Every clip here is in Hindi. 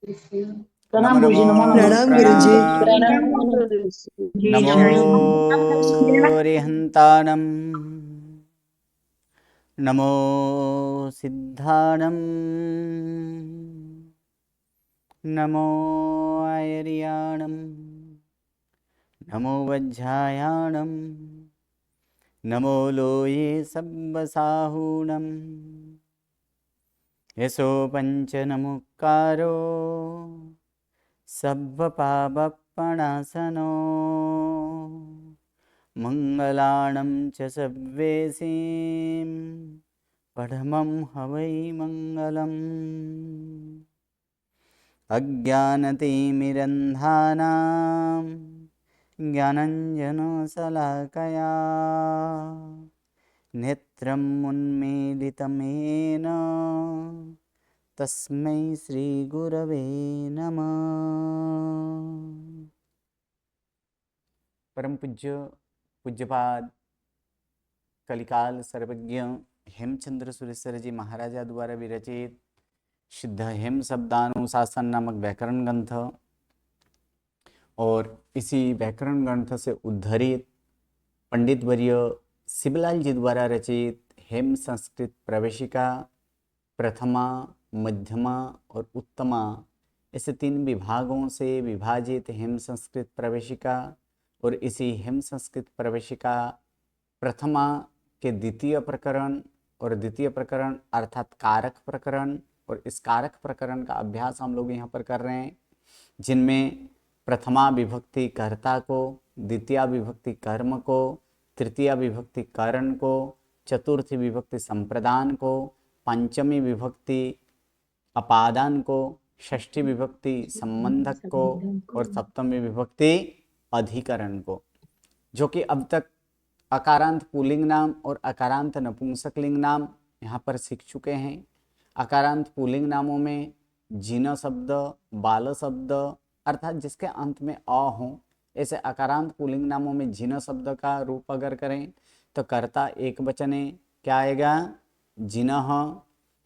नमो प्रणाम नमो गुरुजी, नमो नमः। प्रणाम गुरुजी। प्रणाम। नमो रिहन्ताणं नमो सिद्धाणं नमो आयर्याणं नमो वज्झायाणं नमो लोये सब्बसाहूणं यशो पञ्चनमुक्कारो सब्बपापप्पणासनो मङ्गलाणं च सव्वेसीं पठमं हवै मङ्गलम् अज्ञानतिमिरन्धानां ज्ञानञ्जनशलाकया नेत्रम् उन्मीलितं येन तस्मै श्रीगुरवे नमः। परम पूज्य पूज्यपाद कलिकाल सर्वज्ञ हेमचंद्र सुरेश्वर जी महाराजा द्वारा विरचित शुद्ध हेम शब्दानुशासन नामक व्याकरण ग्रंथ और इसी व्याकरण ग्रंथ से उद्धरित पंडित वर्य शिवलाल जी द्वारा रचित हेम संस्कृत प्रवेशिका प्रथमा, मध्यमा और उत्तमा ऐसे 3 विभागों से विभाजित हेम संस्कृत प्रवेशिका और इसी हेम संस्कृत प्रवेशिका प्रथमा के द्वितीय प्रकरण और द्वितीय प्रकरण अर्थात कारक प्रकरण और इस कारक प्रकरण का अभ्यास हम लोग यहाँ पर कर रहे हैं, जिनमें प्रथमा विभक्ति कर्ता को, द्वितीय विभक्ति कर्म को, तृतीय विभक्ति करण को, चतुर्थी विभक्ति संप्रदान को, पंचमी विभक्ति अपादान को, षष्ठी विभक्ति संबंधक को और सप्तमी विभक्ति अधिकरण को, जो कि अब तक अकारांत पुल्लिंग नाम और अकारांत नपुंसकलिंग नाम यहाँ पर सीख चुके हैं। अकारांत पुल्लिंग नामों में जिन शब्द, बाल शब्द अर्थात जिसके अंत में अ हो, ऐसे अकारांत पुल्लिंग नामों में जिन शब्द का रूप अगर करें तो कर्ता एक वचने क्या आएगा? जिनः।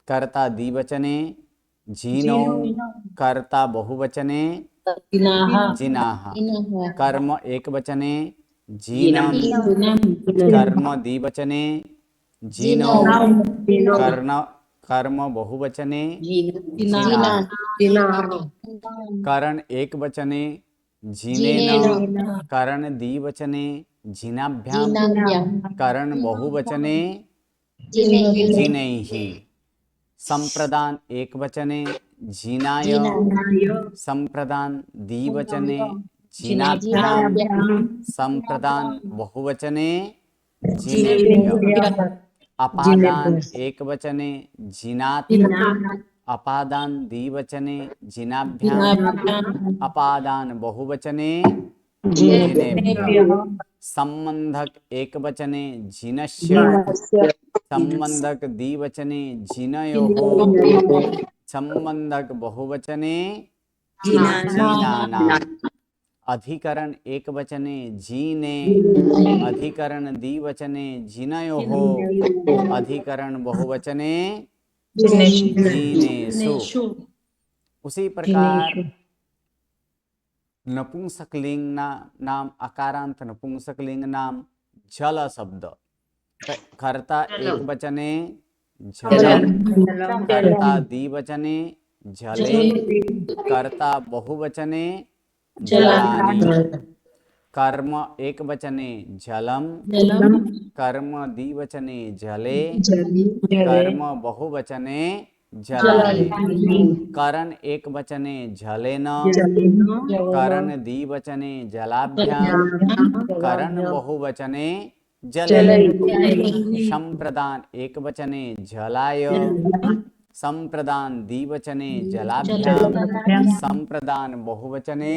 कर्ता द्विवचने जिनो। कर्ता बहुवचने जिनाः। कर्म एक वचने जीनम। कर्म द्विवचने जीनौ। कर्म बहुवचने करण एक वचने जिनेन। करण द्विवचने जिनाभ्याम। करण बहुवचने जिनैः। संप्रदान एक वचने जिनाय। संप्रदान द्विवचने जिनाभ्याम। संप्रदान बहुवचने जिनेभ्यः। अपादान एक वचने जिनात्। अपादान द्विवचने जिनाभ्याम। अपादान बहुवचने जिनेभ्यः। संबंधक एक वचने जिनस्य। संबंधक द्विवचने जिनयोः। संबंधक बहुवचने जिनानाम्। अधिकरण एक वचने जीने। अधिकरण द्विवचने जिनयोः। अधिकरण बहुवचने जीनेषु। उसी प्रकार नपुंसकलिंग नाम अकारांत नपुंसकलिंग नाम जल शब्द कर्ता एक वचने जलम। कर्ता द्विवचने जले। कर्ता बहुवचने जलानि। कर्म एक वचने जलम। कर्म द्विवचने जले। कर्म बहुवचने जलानि। करण एक वचने जलेन। करण द्विवचने जलाभ्याम। करण बहुवचने जले। संप्रदान एक वचने जलाय। संप्रदान द्विवचने जलाभ्याम। संप्रदान बहुवचने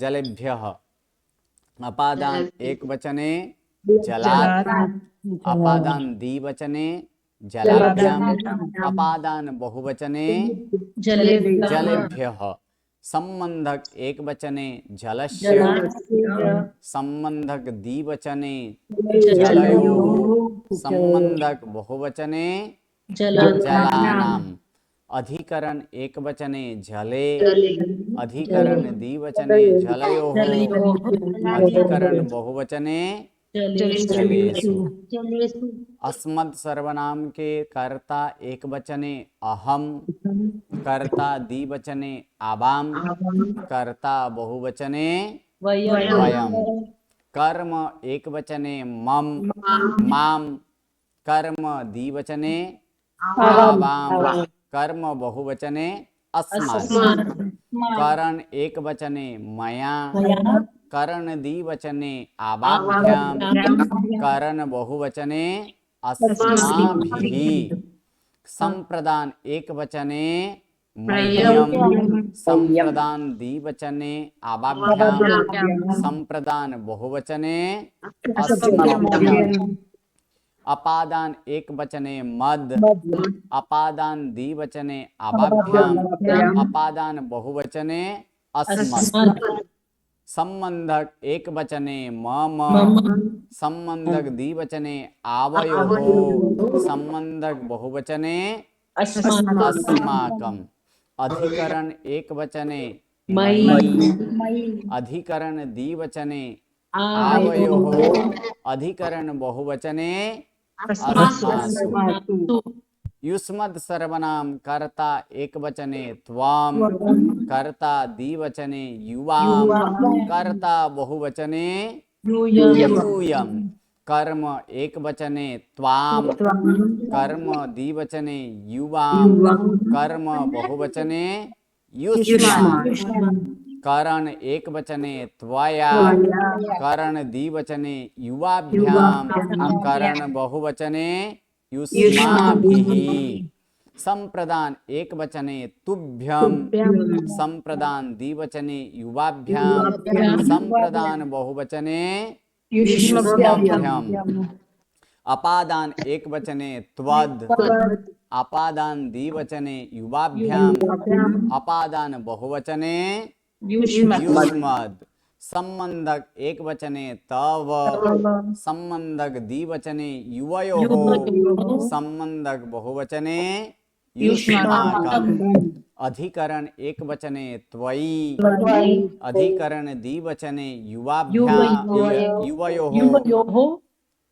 जलेभ्यः। अपादान एक वचने जलात्। अपादान द्विवचने जलाभ्याम। अपादान बहुवचने जलेभ्यः। संबंधक एक वचने जलस्य। संबंधक द्विवचने जलयोः। संबंधक बहुवचने जलानाम्। अधिकरण एकवचने जले, अधिकरण द्विवचने जलयोः, अधिकरण बहुवचने जलेषु। अस्मत् सर्वनाम के कर्ता एकवचने अहम, कर्ता द्विवचने आवाम, कर्ता बहुवचने वयम। कर्म एकवचने मम माम, कर्म द्विवचने आवाम, कर्म बहुवचने अस्मात्। करण एकवचने मया, करण द्विवचने आवाभ्याम, करण बहुवचने अस्माभिः। संप्रदान एकवचने मह्यम, संप्रदान द्विवचने आवाभ्याम, संप्रदान बहुवचने अस्मभ्याम। अपादान एकवचने मद, अपादान द्विवचने आवाभ्याम, अपादान बहुवचने अस्मत्। संबंधक एकवचने मम, संबंधक द्विवचने आवयोः, संबंधक बहुवचने अस्माकम्। अधिकरण एकवचने मयि, अधिकरण द्विवचने आवयोः, अधिकरण बहुवचने अस्मासु। युष्मद् सर्वनाम कर्ता एकवचने त्वाम, कर्ता द्विवचने युवाम, कर्ता बहुवचने यूयम। कर्म एकवचने त्वाम, कर्म द्विवचने युवाम, कर्म बहुवचने युष्मा। करण एकवचने त्वया, करण द्विवचने युवाभ्याम, करण बहुवचने युष्माभिः। संप्रदान एकवचने तुभ्यम, संप्रदान द्विवचने युवाभ्याम, संप्रदान बहुवचने युष्मभ्याम। अपादान एकवचने त्वद, अपादान द्विवचने युवाभ्याम, अपादान बहुवचने युष्मद्। संबंधक एकवचने तव, संबंधक द्विवचने युवयोः, संबंधक बहुवचने युष्माकम्। अधिकरण एकवचने त्वयि, अधिकरण द्विवचने युवाभ्याम युवयोः,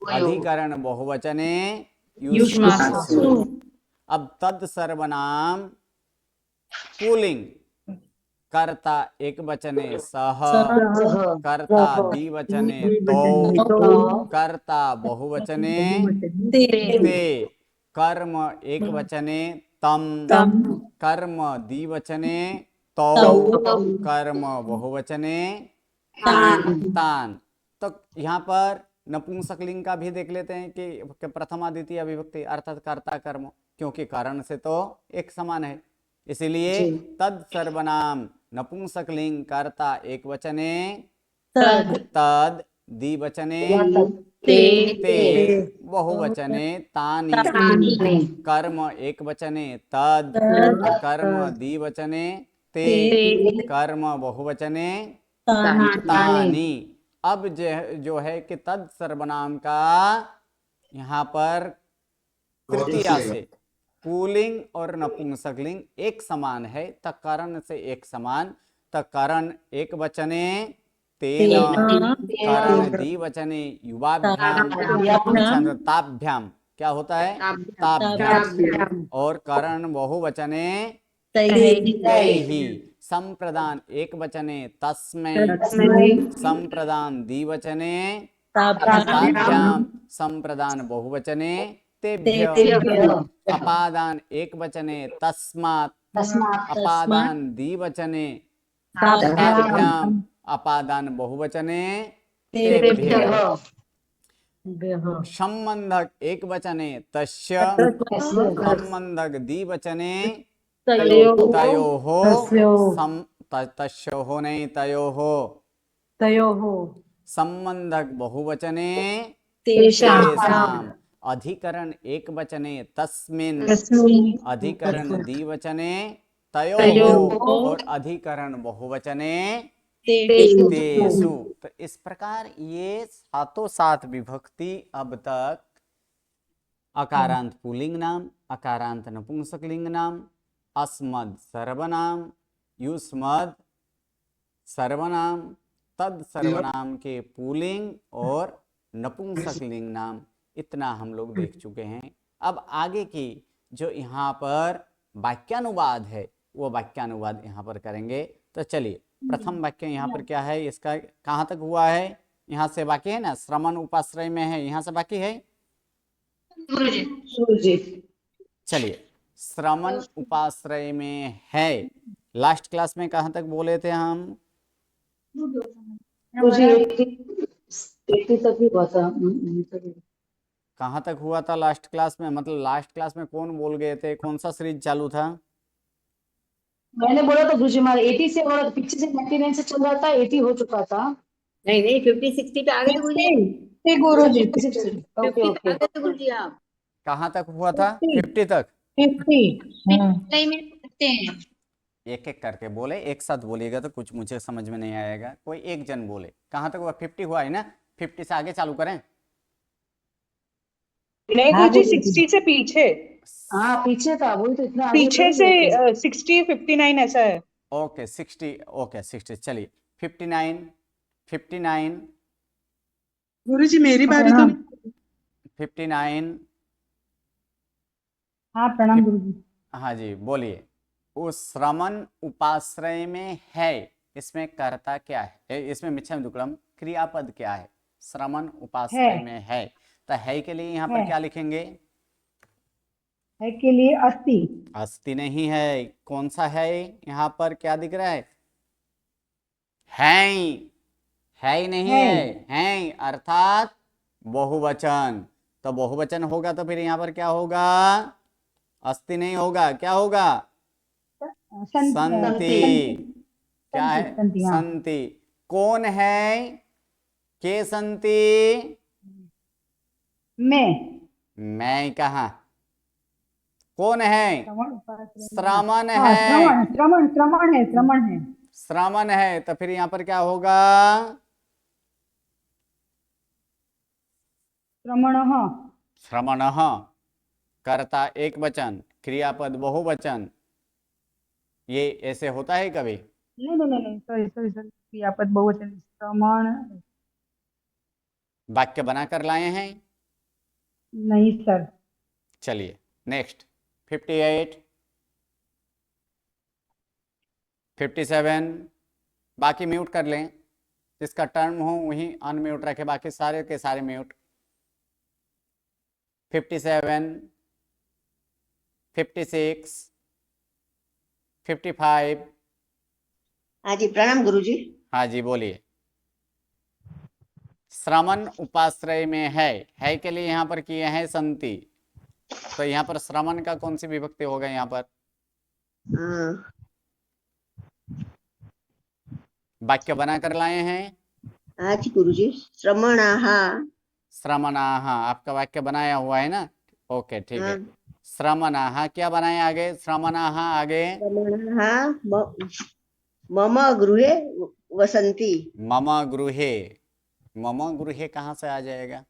अधिकरण बहुवचने युष्मासु। अब तद सर्वनाम पुल्लिंग कर्ता एकवचने सह, कर्ता द्विवचने तो, कर्ता बहुवचने ते। कर्म एकवचने तम, कर्म द्विवचने तो, कर्म बहुवचने तान। तो यहाँ पर नपुंसकलिंग का भी देख लेते हैं कि प्रथमा द्वितीय विभक्ति अर्थात कर्ता कर्म, क्योंकि कारण से तो एक समान है, इसलिए तद सर्वनाम नपुंसकलिंग कर्ता एकवचने तद, द्विवचने ते, बहुवचने तानि। कर्म एकवचने तद, कर्म द्विवचने ते, कर्म बहुवचने तानि। अब जो है कि तद सर्वनाम का यहाँ पर तृतीया से पुल्लिंग और नपुंसकलिंग एक समान है, तकरण से एक समान। तकरण एकवचने तेन, करण द्विवचने युवाभ्याम, ताभ्याम, क्या होता है ताभ्याम। और करण बहुवचने तैहि। संप्रदान एकवचने तस्मै, संप्रदान द्विवचने ताभ्याम, संप्रदान बहुवचने तेभ्य। अपादान एकवचने तस्मात्, अपादान द्विवचने ताभ्याम, अपादान बहुवचने तेभ्य। संबंधक एकवचने तस्य, संबंधक द्विवचने तयोः, तस्योः नहीं तयोः। संबंधक बहुवचने तेषाम्। अधिकरण एकवचने तस्मिन्, अधिकरण द्विवचने तयोः, और अधिकरण बहुवचने तेषु। तो इस प्रकार ये सातों सात विभक्ति अब तक अकारांत पुल्लिंग नाम, अकारांत नपुंसकलिंग नाम, अस्मद सर्वनाम, युष्मद सर्वनाम, तद सर्वनाम के पुल्लिंग और नपुंसकलिंग नाम, इतना हम लोग देख चुके हैं। अब आगे की जो यहाँ पर वाक्यानुवाद है वो वाक्यानुवाद यहाँ पर करेंगे। तो चलिए, प्रथम वाक्य यहाँ पर क्या है, इसका कहाँ तक हुआ है, यहाँ से बाकी है ना, श्रमण उपाश्रय में है, यहाँ से बाकी है। गुरुजी चलिए, श्रमण उपाश्रय में है, लास्ट क्लास में कहाँ तक बोले थे हम? गुरुजी 80 तक ही हुआ था। कहाँ तक हुआ था लास्ट क्लास में, मतलब लास्ट क्लास में कौन बोल गए थे, कौन सा सीरीज चालू था? मैंने बोला था गुरुजी, हमारा 80 से और पीछे से 99 से चल रहा था, 80 हो चुका था। नहीं नहीं 50-60 पे आ गए थे गुरुजी। गुरुजी ओके 50 पे ओके। आ गए थे गुरुजी आप। कहाँ तक हुआ था? 50 तक। 50 नहीं में सकते हैं। एक एक करके बोले, एक साथ बोलिएगा तो कुछ मुझे समझ में नहीं आएगा। कोई एक जन बोले कहाँ तक हुआ? 50 हुआ है ना, 50 से आगे चालू करें। नहीं गुरुजी 60 से पीछे। हाँ पीछे था, वही तो इतना आगे पीछे थोड़ी से लेके। 60 59 ऐसा है। ओके 60, ओके 60, चलिए 59, 59, गुरुजी मेरी बारी तो नहीं। 59। हाँ प्रणाम गुरुजी। हाँ जी बोलिए। उस श्रमण उपाश्रय में है, इसमें कर्ता क्या है, इसमें मिच्छामि दुक्कडम क्रियापद क्या है? श्रमण उपाश्रय में है, तो है के लिए यहाँ पर क्या लिखेंगे? है के लिए अस्ति। अस्ति नहीं है, कौन सा है यहाँ पर, क्या दिख रहा है? है ही नहीं है अर्थात बहुवचन। तो बहुवचन होगा तो फिर यहाँ पर क्या होगा? अस्ति नहीं होगा, क्या होगा? संति। क्या है? संति। कौन है? के संति? मैं कहा, कौन है? श्रमण है। श्रमण है, तो फिर यहाँ पर क्या होगा? श्रमणः, कर्ता एक वचन, क्रियापद बहुवचन। ये ऐसे होता है कभी? नहीं सॉरी क्रियापद बहुवचन श्रमण। वाक्य बनाकर लाए हैं? नहीं सर। चलिए नेक्स्ट, 58, 57। बाकी म्यूट कर लें, जिसका टर्म हो वही अनम्यूट रखे, बाकी सारे के सारे म्यूट। 57, 56, 55। हाँ जी प्रणाम गुरुजी। हाँ जी बोलिए। श्रमण उपाश्रय में है के लिए यहाँ पर किए हैं संति, तो यहाँ पर श्रमण का कौन सी विभक्ति होगा यहाँ पर? वाक्य बनाकर लाए हैं? हाँ जी गुरुजी। श्रमणाः। श्रमणाः, आपका वाक्य बनाया हुआ है ना? ओके ठीक है। श्रमणाः क्या बनाए आगे? श्रमणाः आगे श्रमणाः मम गृहे वसन्ति। मम गृहे, मम गृहे कहाँ से आ जाएगा?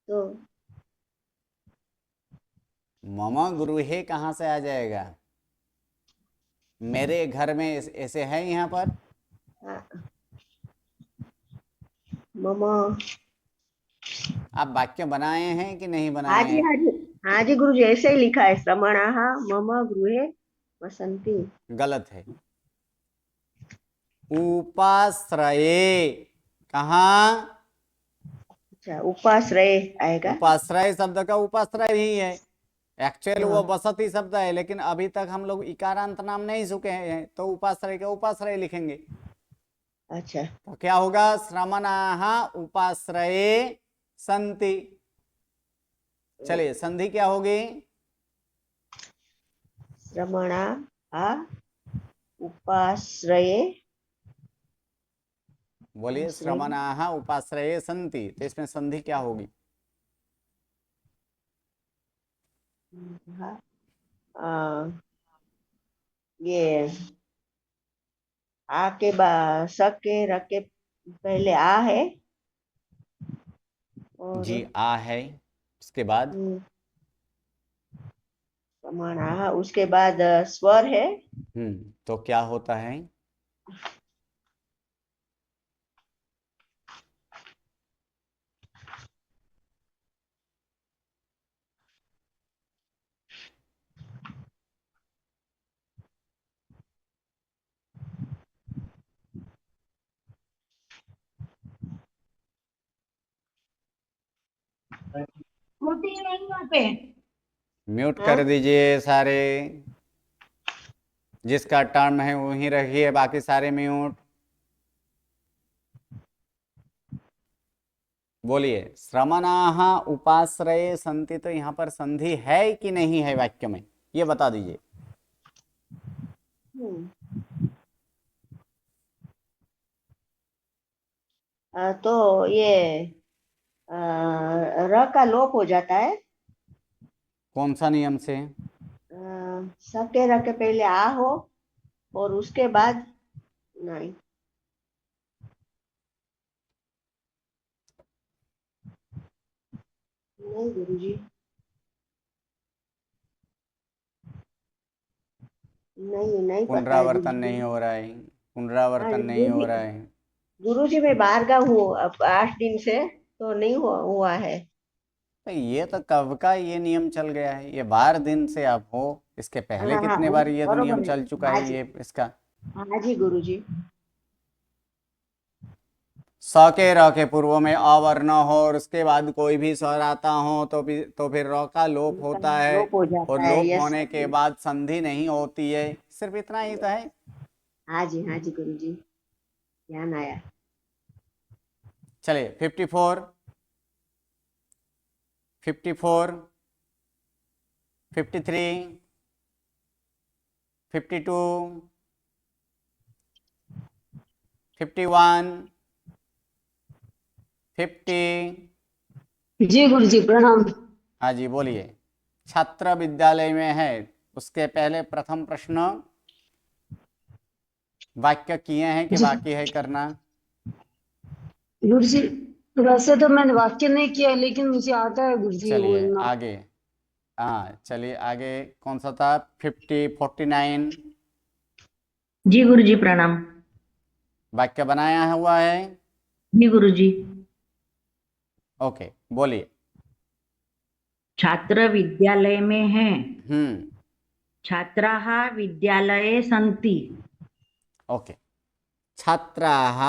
तो मम गृहे कहाँ से आ जाएगा? मेरे घर में ऐसे है यहाँ पर? मम। आप वाक्य बनाए हैं कि नहीं बनाए हैं? हाँ जी गुरुजी, ऐसे ही लिखा है, श्रमणाः मम गृहे वसन्ति। गलत है। उपाश्रये, कहाँ? अच्छा उपाश्रय आएगा। उपाश्रय शब्द का उपाश्रय ही है, एक्चुअल वो बसती शब्द है, लेकिन अभी तक हम लोग इकारांत नाम नहीं चुके हैं, तो उपाश्रय के उपाश्रय लिखेंगे। अच्छा तो क्या होगा? श्रमणाः उपाश्रये संति। चलिए संधि क्या होगी? श्रमणाः उपाश्रये। बोलिए, श्रमणाः उपाश्रये संति, तो इसमें संधि क्या होगी? ये आ के स के र के पहले आ है और जी आ है, उसके बाद क्रमणः, उसके बाद स्वर है। तो क्या होता है? मूर्ति नहीं वहाँ पे। म्यूट हाँ? कर दीजिए सारे, जिसका टर्न है वही रखिए, बाकी सारे म्यूट। बोलिए, श्रमणाः उपाश्रये संति, तो यहाँ पर संधि है कि नहीं है वाक्य में, ये बता दीजिए। हम्म। तो ये र का लोप हो जाता है। कौन सा नियम से? स के र के पहले आ हो और उसके बाद नहीं। नहीं गुरुजी, नहीं पता है पुनरावर्तन गुरुजी। नहीं हो रहा है, हाँ पुनरावर्तन नहीं हो रहा है। गुरुजी, मैं बाहर का हूँ अब 8 दिन से, तो नहीं हुआ है। तो ये तो कब का ये नियम चल गया है, ये 12 दिन से आप हो, इसके पहले हाँ कितने बार ये तो नियम बरोबर है। चल चुका है आज ये इसका। हाँ जी गुरुजी। स के र के पूर्व में अवर्ण हो और उसके बाद कोई भी स्वर आता हो तो फिर र का लोप होता है, लोप हो और जाता है। लोप यस होने के बाद संधि नहीं होती है, सिर्फ इतना ही तो है। हाँ जी गुरुजी, ध्यान आया। चलिए 54, 54, 53, 52, 51, 50। जी गुरुजी प्रणाम। हाँ जी बोलिए। छात्र विद्यालय में है, उसके पहले प्रथम प्रश्न वाक्य किए हैं कि जी बाकी है करना? गुरुजी, वैसे तो मैंने वाक्य नहीं किया, लेकिन मुझे आता है गुरुजी चलिए बोलना। आगे। हाँ चलिए आगे, कौन सा था? 50, 49 जी गुरुजी प्रणाम। वाक्य बनाया हुआ है? जी गुरुजी। ओके बोलिए। छात्र विद्यालय में हैं। हम्म छात्राः विद्यालये सन्ति। ओके, छात्राः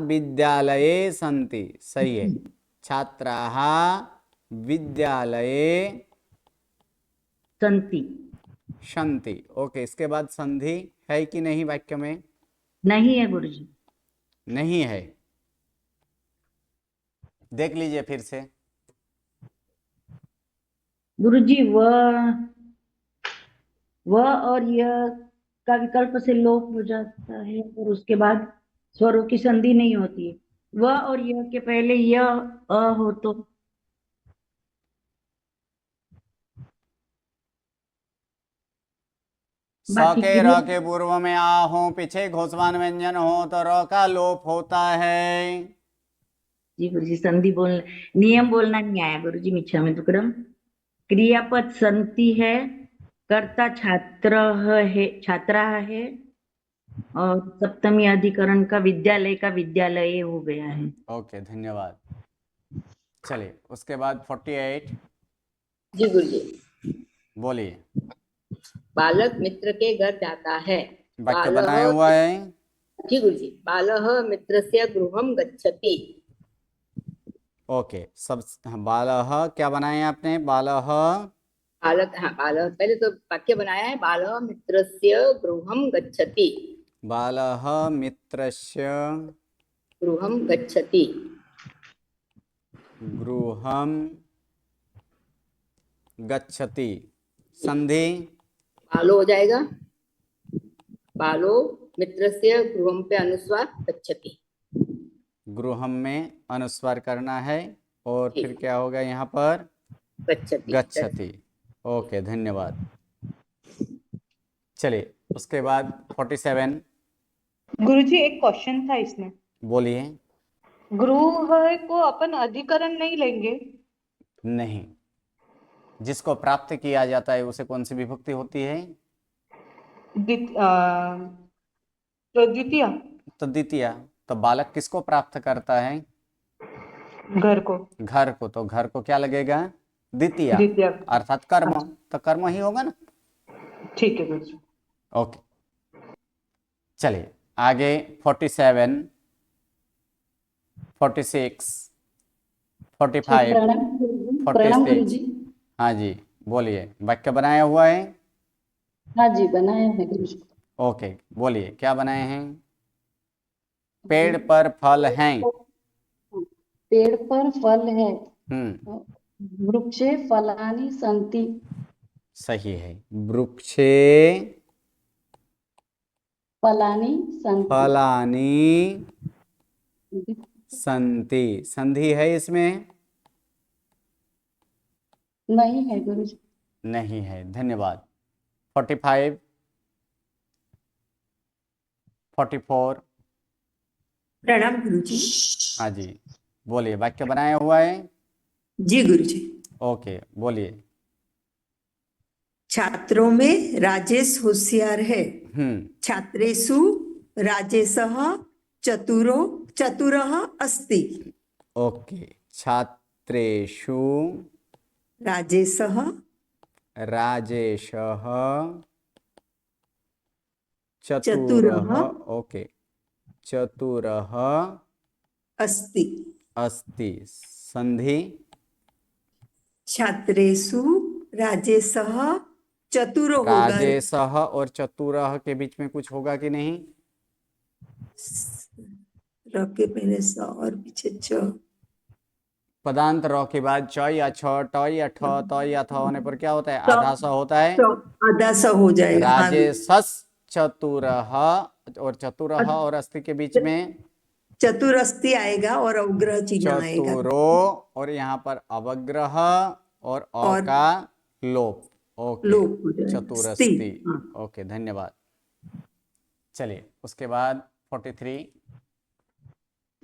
विद्यालये सन्ति, सही है। छात्राः विद्यालये सन्ति। सन्ति। ओके, इसके बाद संधि है कि नहीं वाक्य में? नहीं है गुरुजी। नहीं है। देख लीजिए फिर से। गुरुजी वह और यह का विकल्प से लोप हो जाता है और उसके बाद स्वरों की संधि नहीं होती है। वह और यह के पहले यह अ हो तो स बाकी के र क्रिया। के पूर्व में आ हो, पीछे घोषवान व्यंजन हो तो र का लोप होता है। जी गुरुजी, संधि बोलना नियम बोलना नहीं आया गुरुजी, मिच्छामि दुक्कडम। क्रियापद सन्ति है, कर्ता छात्र है, छात्रा है, और सप्तमी अधिकरण का विद्यालय हो गया है। ओके धन्यवाद। चलिए उसके बाद 48 जी गुरुजी। बोलिए। बालक मित्र के घर जाता है। वाक्य बनाया हुआ है? जी गुरुजी। बालः मित्रस्य गृहं गच्छति। ओके, सब बालः क्या बनाया आपने? बालः बालक, हाँ बालः पहले तो वाक्य बनाया है, बालः मित्रस्य गृहं गच्छति। बालः मित्रस्य गृहं गच्छति। गृहं गच्छति, संधि बालो हो जाएगा। बालो मित्रस्य गृहं पे अनुस्वार गच्छति। गृहम में अनुस्वार करना है, और ठीक। फिर क्या होगा यहाँ पर? गच्छति। गच्छति। ओके धन्यवाद। चलिए उसके बाद 47 गुरुजी एक क्वेश्चन था इसमें। बोलिए। गृह को अपन अधिकरण नहीं लेंगे। नहीं, जिसको प्राप्त किया जाता है उसे कौन सी विभक्ति होती है? तो द्वितीय। तो द्वितीय। तो बालक किसको प्राप्त करता है? घर को। घर को। तो घर को क्या लगेगा? द्वितीय, द्वितीय। अर्थात कर्म। तो कर्म ही होगा ना। ठीक है गुरुजी। ओके, चलिए आगे 47, 46, 45, प्रणाम 46। गुरुजी। हाँ जी, बोलिए। वाक्य बनाया हुआ है? हाँ जी, बनाया है गुरुजी। ओके, बोलिए क्या बनाए हैं? पेड़ पर फल हैं। पेड़ पर फल है, हम्म, वृक्षे फलानि सन्ति। सही है। वृक्षे फलानि सन्ति। फलानि संति। संधि है इसमें? नहीं है गुरुजी। नहीं है, धन्यवाद। 45, 44। प्रणाम गुरुजी। हाँ जी, बोलिए। वाक्य बनाया हुआ है? जी गुरुजी। ओके, बोलिए। छात्रों में राजेश होशियार है। हम्म, छात्रेषु राजेशः चतुरः अस्ति। ओके। छात्रेषु राजेशः राजेशः चतुरः। चतुरः ओके, चतुरः अस्ति। अस्ति। संधि? छात्रेषु राजेशः चतुरो होगा। राजेशः और चतुरः के बीच में कुछ होगा कि नहीं? र के पहले स और पीछे च। पदांत र के बाद च या छ, ट या ठ, त या थ होने पर क्या होता है? ट- आधा स होता है। तो आधा स हो जाएगा। हाँ, राजेशस चतुरः, और चतुरः और अस्ति के बीच में चतुरस्ति आएगा और अवग्रह चिन्ह आएगा। चतुरो, और यहाँ पर अवग्रह और अ और का लोप। ओके, लोप हो जाएगा। चतुरस्ति। स्ति, हाँ। ओके, धन्यवाद। चलिए उसके बाद 43।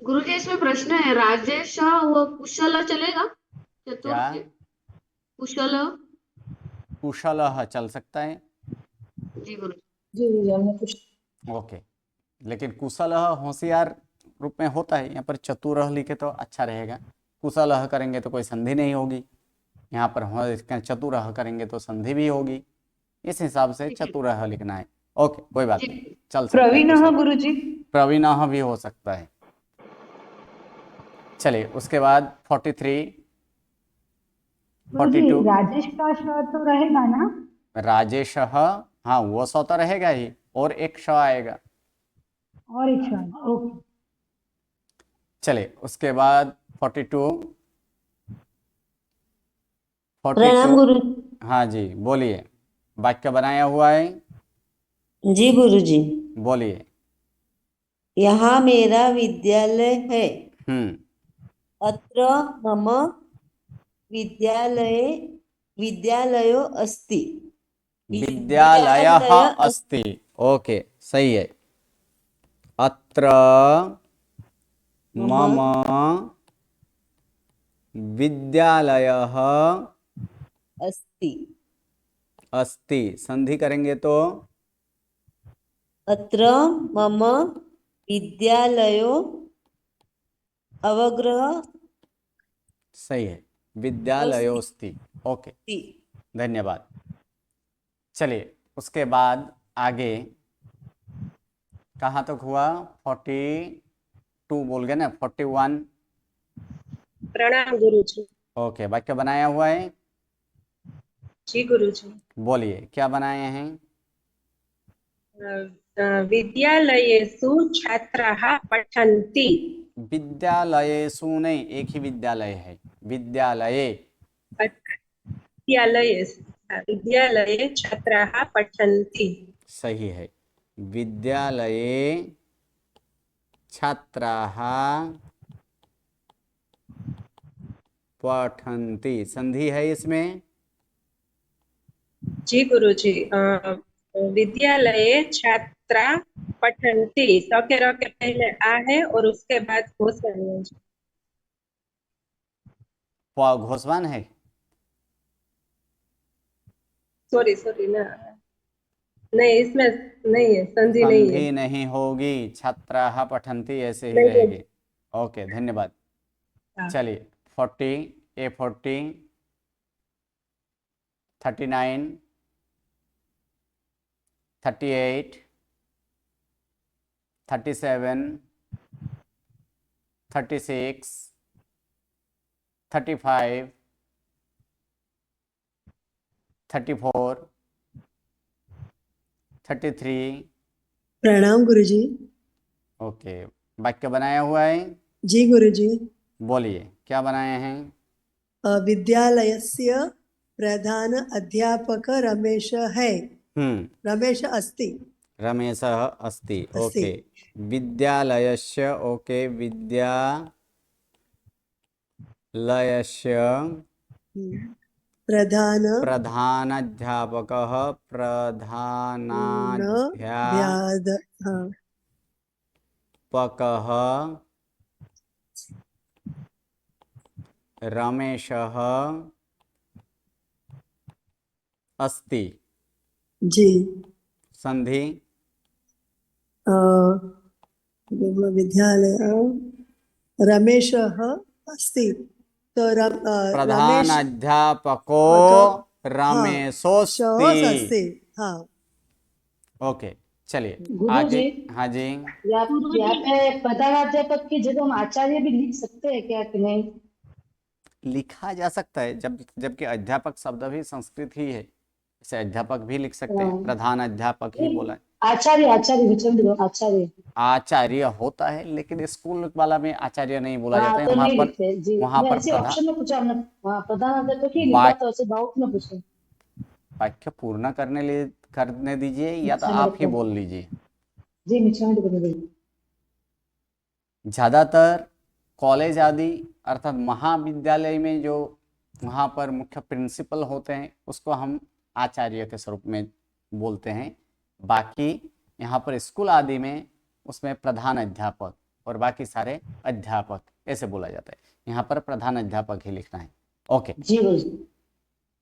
गुरुजी इसमें प्रश्न है, राजेश वो कुशल चलेगा? क्या? चतुर कुशल। कुशलः चल सकता है। जी गुरुजी। जी जी, हमने कुछ ओके, लेकिन कुशलः होशियार रूप में होता है। यहाँ पर चतुरः लिखे तो अच्छा रहेगा। कुशलः करेंगे तो कोई संधि नहीं होगी। यहाँ पर चतुरः करेंगे तो संधि भी होगी। इस हिसाब से चतुरः लिखना है। ओके, कोई बात नहीं, चल सकता है। प्रवीणः कुशल। गुरुजी। प्रवीणः भी हो सकता है। चलिए उसके बाद 43, 42। राजेश का श तो रहेगा ना? राजेशः, हाँ वो स तो रहेगा ही, और एक श आएगा। और एक श, ओके। चलिए उसके बाद 42, प्रणाम 42। गुरु हाँ जी, बोलिए। वाक्य बनाया हुआ है? जी गुरुजी। बोलिए। यहाँ मेरा विद्यालय है। अत्र मम विद्यालयो अस्ति। विद्यालयः अस्ति। ओके, सही है। अत्र मम विद्यालयः अस्ति। अस्ति। संधि करेंगे तो अत्र मम विद्यालयो अवग्रह। सही है, विद्यालयोस्ति। ओके, धन्यवाद। चलिए उसके बाद आगे कहाँ तक हुआ? 42 बोल गए ना? 41। प्रणाम गुरुजी। ओके, वाक्य बनाया हुआ है? जी गुरुजी। बोलिए क्या बनाए हैं? विद्यालयेषु छात्राः पठन्ति। विद्यालयेषु नहीं, एक ही विद्यालय है। विद्यालये। विद्यालये छात्राः पठन्ति। सही है, विद्यालये छात्राः पठन्ति। संधि है इसमें? जी गुरुजी। विद्यालये छात्रा पठन्ति। स के र के पहले आ है और उसके बाद घोषवान है। घोषवान है। सॉरी सॉरी ना, नहीं इसमें नहीं है, संधि नहीं है। संधि नहीं होगी, छात्राः पठन्ति ऐसे ही नहीं रहेगी। ओके, धन्यवाद। हाँ। चलिए 40, A40, 39, 38, 37, 36, 35, 34, 33। प्रणाम गुरुजी। ओके, वाक्य बनाया हुआ है। जी गुरुजी। बोलिए क्या बनाए हैं। विद्यालयस्य प्रधान अध्यापक रमेश है। रमेश अस्ति। रमेशः अस्ति। अस्ति। ओके, विद्यालयस्य, ओके, विद्यालयस्य प्रधानाध्यापकः प्रधानाध्यापकः रमेशः अस्ति। जी। संधि विद्यालय रमेशः अस्ति तो प्रधानाध्यापको रमेशोऽस्ति। हाँ। ओके, चलिए गुरु आगे। जी, हाँ जी, यहाँ पे प्रधानाध्यापक की जगह हम आचार्य भी लिख सकते हैं क्या कि नहीं? लिखा जा सकता है, जबकि अध्यापक शब्द भी संस्कृत ही है, इसे अध्यापक भी लिख सकते हैं। प्रधान अध्यापक ही बोला है। आचार्य आचार्य होता है, लेकिन स्कूल वाला में आचार्य नहीं बोला जाता है। तो वहाँ नहीं पर लिखते जी। वहाँ मैं पर ऐसे ऑप्शन में पूछा हमने, प्रधानाध्यापक ही लिखा तो ऐसे डाउट में पूछे। वाक्य पूर्ण करने दीजिए, या तो आप ही बोल लीजिए। जी मिश्रण। ज़्यादातर कॉलेज आदि अर्थात महाविद्यालय में जो वहाँ पर मुख्य प्रिंसिपल होते हैं उसको हम आचार्य के स्वरूप में बोलते हैं। बाकी यहाँ पर स्कूल आदि में उसमें प्रधान अध्यापक और बाकी सारे अध्यापक ऐसे बोला जाता है। यहाँ पर प्रधान अध्यापक ही लिखना है। ओके जी।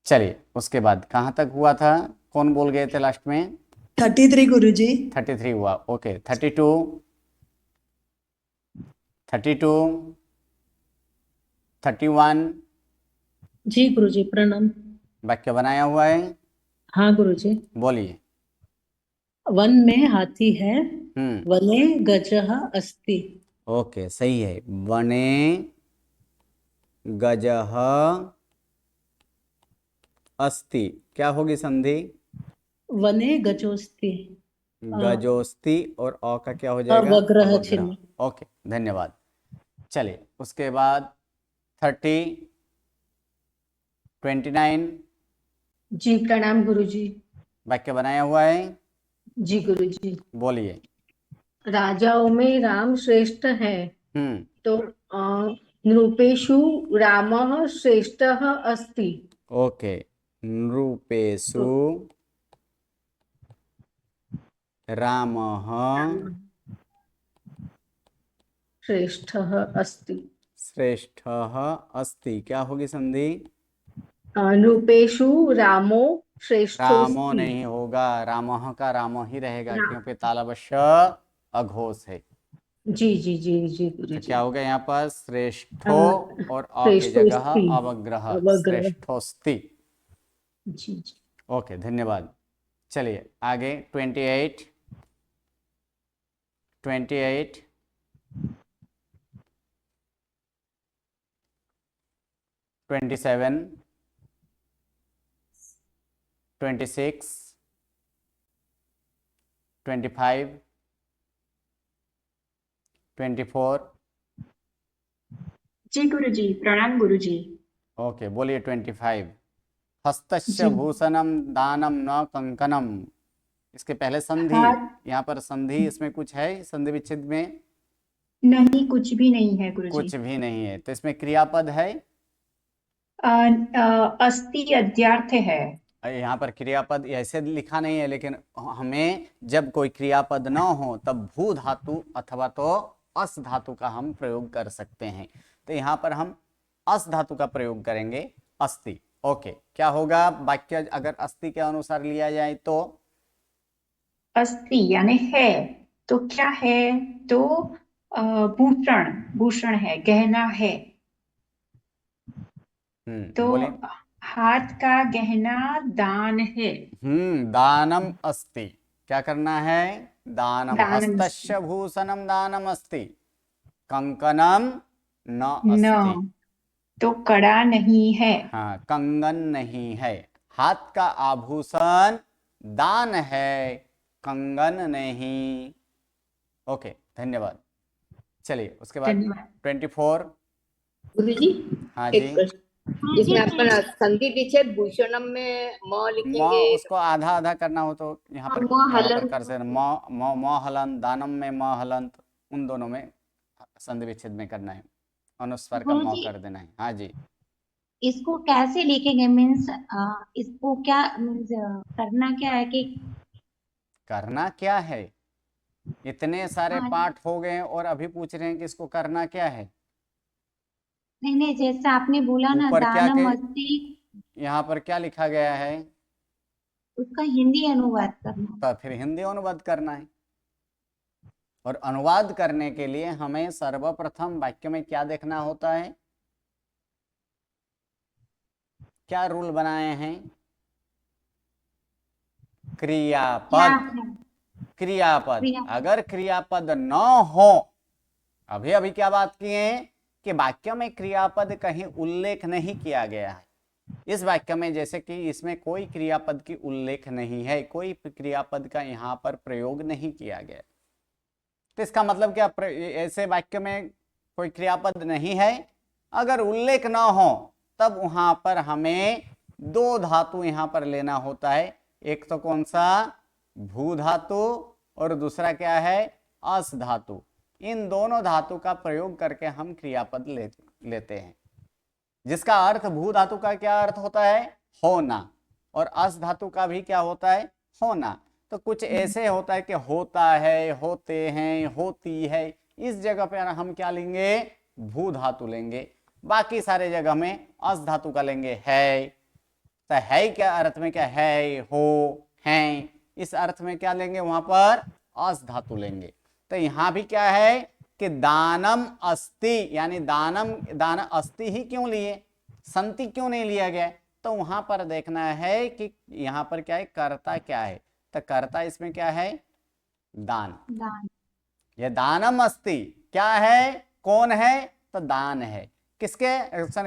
चलिए, उसके बाद कहाँ तक हुआ था, कौन बोल गए थे लास्ट में? 33 गुरुजी। 33 हुआ। ओके, 32, 32, 31। जी गुरुजी, प्रणाम। वाक्य बनाया हुआ है। हाँ गुरुजी। बोलिए। वन में हाथी है, वने गजः अस्ति। ओके, सही है। वने गजः अस्ति। क्या होगी संधि? वने गजोस्ति। गजोस्ति और अ का क्या हो जाएगा? अवग्रह चिन्ह। ओके, धन्यवाद। चलिए, उसके बाद 30, 29। जी प्रणाम गुरुजी। वाक्य बनाया हुआ है। जी गुरुजी। बोलिए। राजाओं में राम श्रेष्ठ है, तो नृपेषु रामः श्रेष्ठः अस्ति। ओके, नृपेषु रामः श्रेष्ठः अस्ति। श्रेष्ठः अस्ति। क्या होगी संधि? नृपेषु रामो श्रेष्ठोस्ति। रामो नहीं होगा, रामः का राम ही रहेगा, क्योंकि तालवश्य अघोष है। जी जी जी जी गुरुजी। तो क्या होगा यहाँ पर? श्रेष्ठो और अ की जगह अवग्रह, श्रेष्ठोस्ति। जी जी। ओके, धन्यवाद। चलिए आगे 28, 28, 27, 26, 25, 24। जी गुरुजी, प्रणाम गुरुजी। ओके, बोलिए 25। हस्तस्य भूषणम दानम न कंकणम। इसके पहले संधि, यहाँ पर संधि इसमें कुछ है संधि विच्छेद में? नहीं, कुछ भी नहीं है गुरुजी। कुछ भी नहीं है। तो इसमें क्रियापद है? अस्ति अद्यार्थ है। यहाँ पर क्रियापद ऐसे लिखा नहीं है, लेकिन हमें जब कोई क्रियापद न हो तब भू धातु अथवा तो अस धातु का हम प्रयोग कर सकते हैं। तो यहाँ पर हम अस धातु का प्रयोग करेंगे, अस्ति। ओके, क्या होगा वाक्य अगर अस्ति के अनुसार लिया जाए तो? अस्ति यानी है, तो क्या है? तो भूषण, भूषण है, गहना है। तो बोले। हाथ का गहना दान है। दानम अस्ति। क्या करना है? दानम। दानम हस्तस्य भूषणम दानम अस्ति, कंकणम न अस्ति। न, तो कड़ा नहीं है। हाँ, कंगन नहीं है। हाथ का आभूषण दान है, कंगन नहीं। ओके, धन्यवाद। चलिए उसके बाद 24। गुरुजी, हाँ एक जी। प्रश्न, इसमें अपन संधि विच्छेद भूषणम में म लिखेंगे। उसको आधा आधा करना हो तो यहाँ पर कर सकते हैं। म हलंत, दानम में म हलंत, उन दोनों में संधि विच्छेद में करना है, अनुस्वार का म कर देना है। हाँ जी। इसको कैसे लिखेंगे? मीन्स इसको क्या मीन्स करना क्या है कि करना क्या है? इतने सारे पाठ हो गए और अभी पूछ रहे हैं कि इसको करना क्या है। नहीं, जैसा आपने बोला ना दानम अस्ति, यहाँ पर क्या लिखा गया है? उसका हिंदी अनुवाद करना। तो फिर हिंदी अनुवाद करना है, और अनुवाद करने के लिए हमें सर्वप्रथम वाक्य में क्या देखना होता है? क्या रूल बनाए हैं? क्रियापद। क्रियापद। अगर क्रियापद न हो, अभी अभी क्या बात किए कि वाक्य में क्रियापद कहीं उल्लेख नहीं किया गया है। इस वाक्य में जैसे कि इसमें कोई क्रियापद की उल्लेख नहीं है, कोई क्रियापद का यहाँ पर प्रयोग नहीं किया गया, तो इसका मतलब क्या? ऐसे वाक्य में कोई क्रियापद नहीं है, अगर उल्लेख न हो तब वहां पर हमें दो धातु यहाँ पर लेना होता है। एक तो कौन सा? भू धातु, और दूसरा क्या है? अस धातु। इन दोनों धातु का प्रयोग करके हम क्रियापद लेते हैं, जिसका अर्थ भू धातु का क्या अर्थ होता है? होना, और अस धातु का भी क्या होता है? होना। तो कुछ ऐसे होता है कि होता है, होते हैं, होती है, इस जगह पे हम क्या लेंगे? भू धातु लेंगे। बाकी सारे जगह में अस धातु का लेंगे, है। तो है क्या अर्थ में? क्या है? हो, हैं, इस अर्थ में क्या लेंगे? वहां पर अस धातु लेंगे। तो यहां भी क्या है कि दानम अस्ति, यानी दान अस्ति ही क्यों लिए, संति क्यों नहीं लिया गया? तो वहां पर देखना है कि यहाँ पर क्या है, कर्ता क्या है। तो कर्ता इसमें क्या है? दान। ये दानम अस्ति क्या है? कौन है? तो दान है। किसके?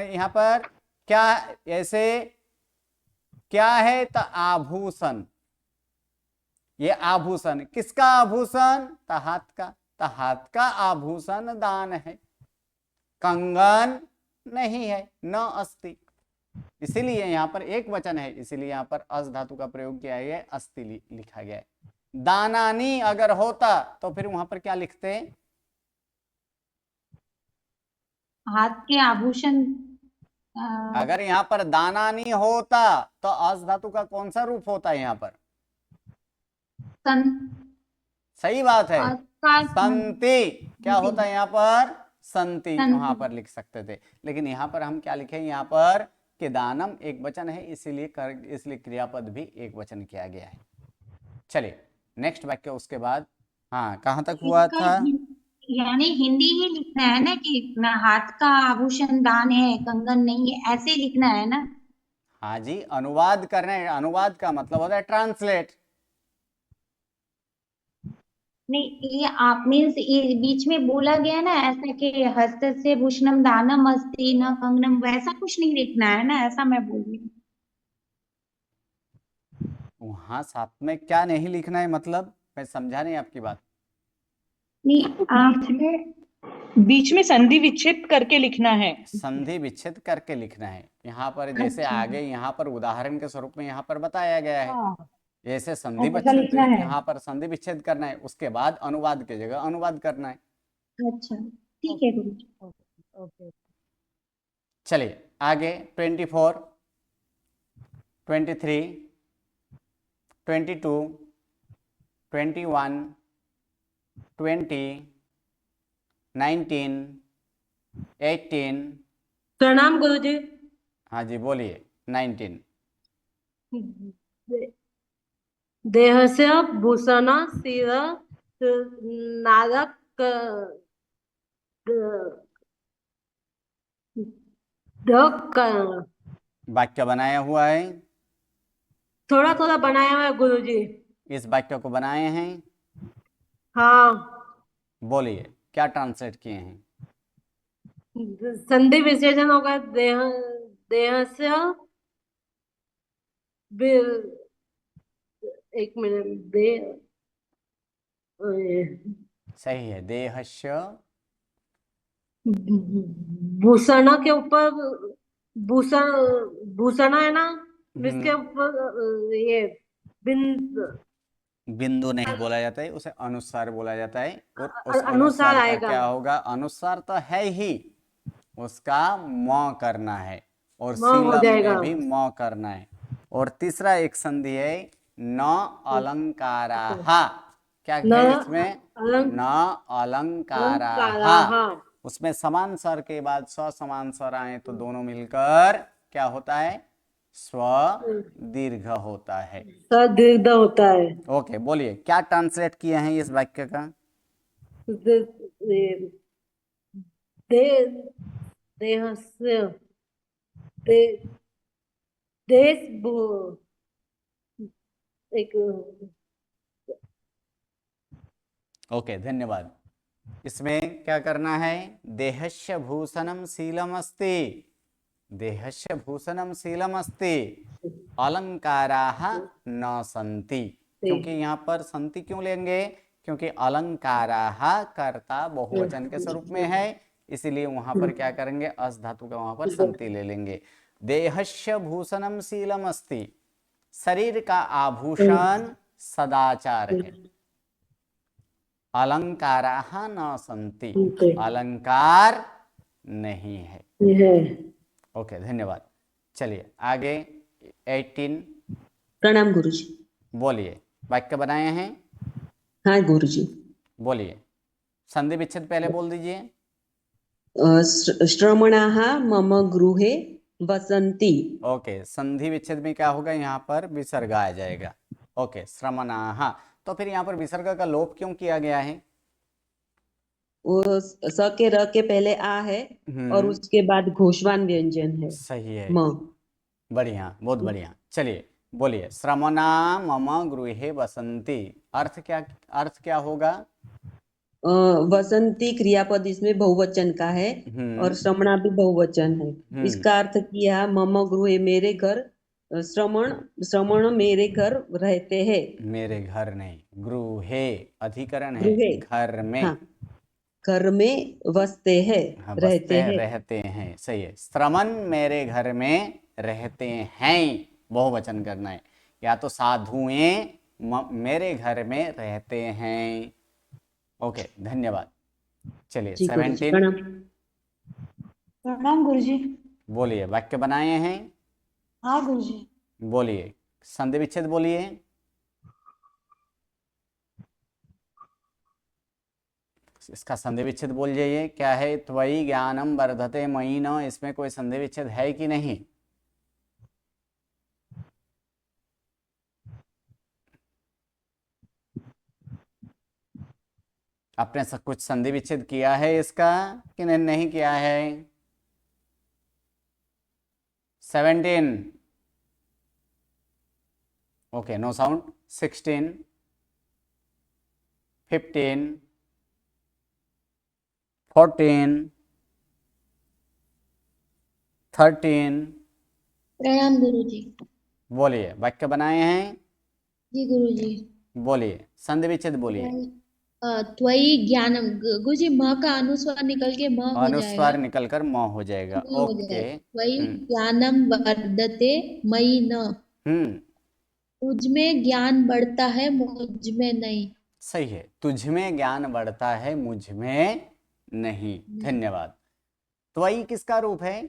यहाँ पर क्या ऐसे क्या है? तो आभूषण। ये आभूषण किसका आभूषण? तो हाथ का। तो हाथ का आभूषण दान है, कंगन नहीं है, न अस्ति। इसीलिए यहाँ पर एक वचन है, इसीलिए यहाँ पर अस धातु का प्रयोग किया गया है, अस्ति लिखा गया है। दानानी अगर होता तो फिर वहां पर क्या लिखते? हाथ के आभूषण। अगर यहाँ पर दानानी होता तो अस धातु का कौन सा रूप होता है यहाँ पर? सही बात है, संति। क्या होता है यहाँ पर? संति। वहां पर लिख सकते थे, लेकिन यहाँ पर हम क्या लिखे? यहाँ पर कि दानम एक वचन है, इसलिए क्रियापद भी एक वचन किया गया है। चलिए नेक्स्ट वाक्य उसके बाद। हाँ, कहाँ तक हुआ था? यानी हिंदी ही लिखना है ना कि हाथ का आभूषण दान है, कंगन नहीं है, ऐसे लिखना है ना? हाँ जी, अनुवाद करना है। अनुवाद का मतलब होता है ट्रांसलेट। नहीं, ये आप मीन्स ये बीच में बोला गया ना ऐसा कि हस्तस्य भूषणम दानम अस्ति न कंगनम, वैसा कुछ नहीं लिखना है ना? ऐसा मैं बोल रही हूँ। वहां साथ में क्या नहीं लिखना है? मतलब मैं समझा नहीं आपकी बात। बीच में संधि विच्छेद करके लिखना है। संधि विच्छेद करके लिखना है। यहाँ पर जैसे आगे यहाँ पर उदाहरण के स्वरूप में यहाँ पर बताया गया है, ऐसे संधि विच्छेद, यहाँ पर संधि विच्छेद करना है, उसके बाद अनुवाद की जगह अनुवाद करना है। अच्छा, ठीक है गुरुजी। चलिए आगे 24, 23 22, 21, 20, 19, 18। प्रणाम गुरुजी। हाँ जी बोलिए। 19। देहस्य भूषण शिर नारक वाक्य बनाया हुआ है। थोड़ा थोड़ा बनाया हुआ है गुरुजी। इस वाक्य को बनाए हैं। हाँ। बोलिए क्या ट्रांसलेट किए हैं। संधि विशेषण होगा देहस्य एक मिनट सही है। देहस्य भूषण के ऊपर भूषण भूषण है ना, इसके ऊपर ये बिंदु नहीं बोला जाता है, उसे अनुसार बोला जाता है। और उस अनुसार का आएगा। क्या होगा। अनुसार तो है ही, उसका म करना है और म हो सीलम जाएगा। में भी म करना है। और तीसरा एक संधि है न अलंकाराहा। क्या है इसमें। न अलंकाराहा। उसमें समान स्वर के बाद स्व समान स्वर आए तो दोनों मिलकर क्या होता है। स्व दीर्घ होता है। दीर्घ होता है। ओके बोलिए क्या ट्रांसलेट किए हैं इस वाक्य का। देहस्य देश एक ओके धन्यवाद। इसमें क्या करना है। देहस्य भूषणम शीलम अस्ति। देहस्य भूषणम शीलम अस्ति अलंकाराः न सन्ति। क्योंकि यहाँ पर संति क्यों लेंगे, क्योंकि अलंकाराः कर्ता बहुवचन के स्वरूप में है, इसीलिए वहां पर क्या करेंगे, अस धातु का वहां पर संति ले लेंगे। देहस्य भूषणम शीलम अस्ति, शरीर का आभूषण सदाचार है। अलंकाराः न सन्ति, अलंकार नहीं है। ओके धन्यवाद। चलिए आगे 18। प्रणाम गुरुजी। बोलिए वाक्य बनाए हैं। हाँ गुरुजी। बोलिए संधि विच्छेद पहले बोल दीजिए। श्रमणाः मम गृहे वसन्ति। ओके संधि विच्छेद में क्या होगा, यहाँ पर विसर्ग आ जाएगा। ओके श्रमणाः। तो फिर यहाँ पर विसर्ग का लोप क्यों किया गया है। वो स के र के पहले आ है और उसके बाद घोषवान व्यंजन है। सही है। म। बढ़िया, बहुत बढ़िया। चलिए बोलिए श्रमणा मम गृहे वसन्ति। अर्थ क्या होगा। वसंती क्रियापद इसमें बहुवचन का है और श्रमणा भी बहुवचन है। इसका अर्थ किया मम गृहे मेरे घर, श्रमण मेरे घर रहते हैं। मेरे घर नहीं, गृहे अधिकरण है, घर में। हाँ, घर में वसते हैं। हाँ, रहते हैं। सही है। श्रमण मेरे घर में रहते हैं, बहुवचन करना है। या तो साधुएं मेरे घर में रहते हैं। ओके धन्यवाद। चलिए 17। प्रणाम गुरुजी। बोलिए वाक्य बनाए हैं। हाँ गुरुजी। बोलिए संधि विच्छेद बोलिए। इसका संधि विच्छेद बोल जाइए। क्या है। त्वयि ज्ञानम वर्धते मयि न। इसमें कोई संधि विच्छेद है कि नहीं। आपने सब कुछ संधि विच्छेद किया है इसका कि नहीं किया है। 17। Okay no sound. 16, 15, 14, 13। प्रणाम गुरुजी। बोलिए वाक्य बनाए हैं। जी गुरुजी। बोलिए संधि विच्छेद बोलिए। त्वयि ज्ञानम। गुरुजी म का अनुस्वार निकल के म हो जाएगा। अनुस्वार निकलकर म हो जाएगा। ओके। त्वयि ज्ञानम वर्धते मयि न। तुझ में ज्ञान बढ़ता है मुझ में नहीं। सही है। तुझ में ज्ञान बढ़ता है मुझ में नहीं। धन्यवाद। त्वयि किसका रूप है।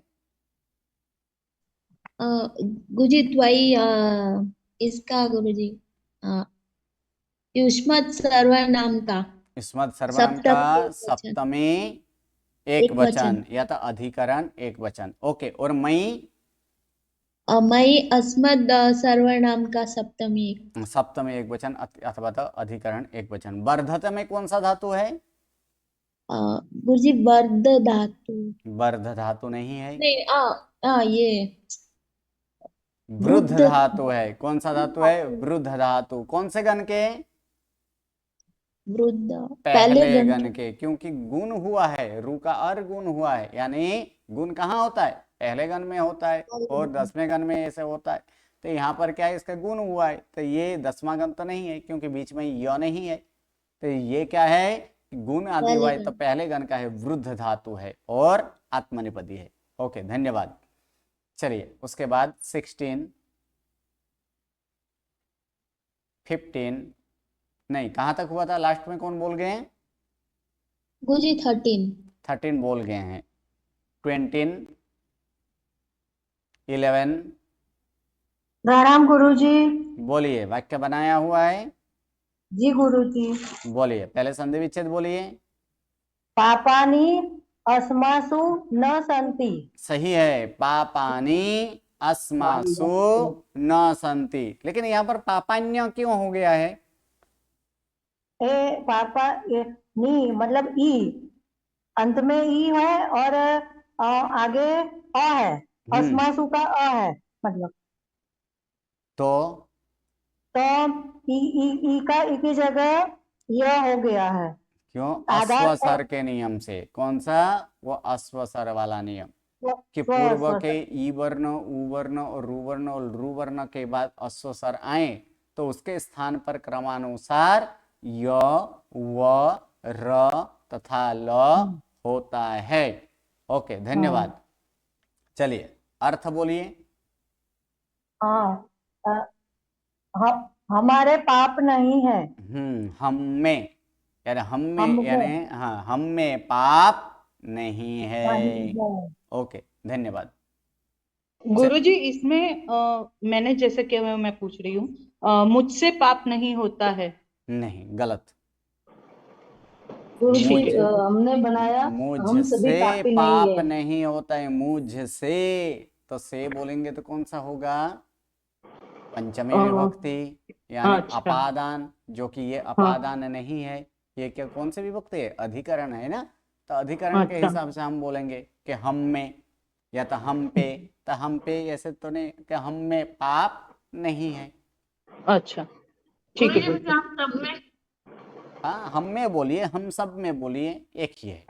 गुरुजी त्वयि इसका गुरुजी युष्मत् सर्वनाम का युष्मत् सर्वनाम का सप्तमी एक वचन या तो अधिकरण एक वचन। ओके, और मई मई अस्मद सर्वनाम का सप्तमी एक वचन अथवा तो अधिकरण एक वचन। वर्धत में कौन सा धातु है? गुरुजी वर्ध धातु। वर्ध धातु नहीं है, नहीं ये वृद्ध धातु है। कौन सा धातु है? वृद्ध धातु। कौन से गण के? वृद्ध पहले गण के, क्योंकि गुण हुआ है, रू का अर गुण हुआ है, यानी गुण कहाँ होता है? पहले गण में होता है और 10वें गण में ऐसे होता है। तो यहाँ पर क्या है? इसका गुण हुआ है, तो ये 10वां गण तो नहीं है क्योंकि बीच में य नहीं है। तो ये क्या है? गुण आदि हुआ है, तो पहले गण का है, वृद्ध धातु है और आत्मनेपदी है। ओके, धन्यवाद। चलिए उसके बाद 16, 15 नहीं, कहाँ तक हुआ था? लास्ट में कौन बोल गए हैं? गुरुजी 13 बोल गए हैं। 20, 11 प्रणाम गुरुजी। बोलिए, वाक्य बनाया हुआ है जी गुरुजी। बोलिए, पहले संधि विच्छेद बोलिए। पापानी अस्मासु न संति। सही है, पापानी अस्मासु न संति। लेकिन यहाँ पर पापान्य क्यों हो गया है? पापा नी मतलब ई, अंत में ई है और आगे अ है, अस्मासु का अ है मतलब। तो ई का ई की जगह यह हो गया है। क्यों? अश्वसर के नियम से। कौन सा? वो अश्वसर वाला नियम कि पूर्व के ई वर्ण, उ वर्ण और रू वर्ण और रू वर्ण के बाद अश्वसर आए तो उसके स्थान पर क्रमानुसार य, व, र तथा ल होता है। ओके, धन्यवाद। चलिए अर्थ बोलिए। हमारे पाप नहीं है। हम में यानी हम में यानी हाँ, हम में पाप नहीं है। ओके, धन्यवाद। गुरुजी इसमें मैंने जैसे कि मैं पूछ रही हूँ, मुझसे पाप नहीं होता है। नहीं, गलत। हमने बनाया, हम सभी मुझसे पापी पाप नहीं है। नहीं होता है। मुझसे तो से बोलेंगे तो कौन सा होगा? पंचमी विभक्ति यानी अच्छा। अपादान, जो कि ये अपादान नहीं है। ये क्या कौन सी विभक्ति है? अधिकरण है ना। तो अधिकरण के अच्छा। हिसाब से हम बोलेंगे कि हम में या तो हम पे। तो हम पे ऐसे तो नहीं कि हम में पाप नहीं है। अच्छा, ठीक है। हाँ, हम में बोलिए, हम सब में बोलिए, एक ही है।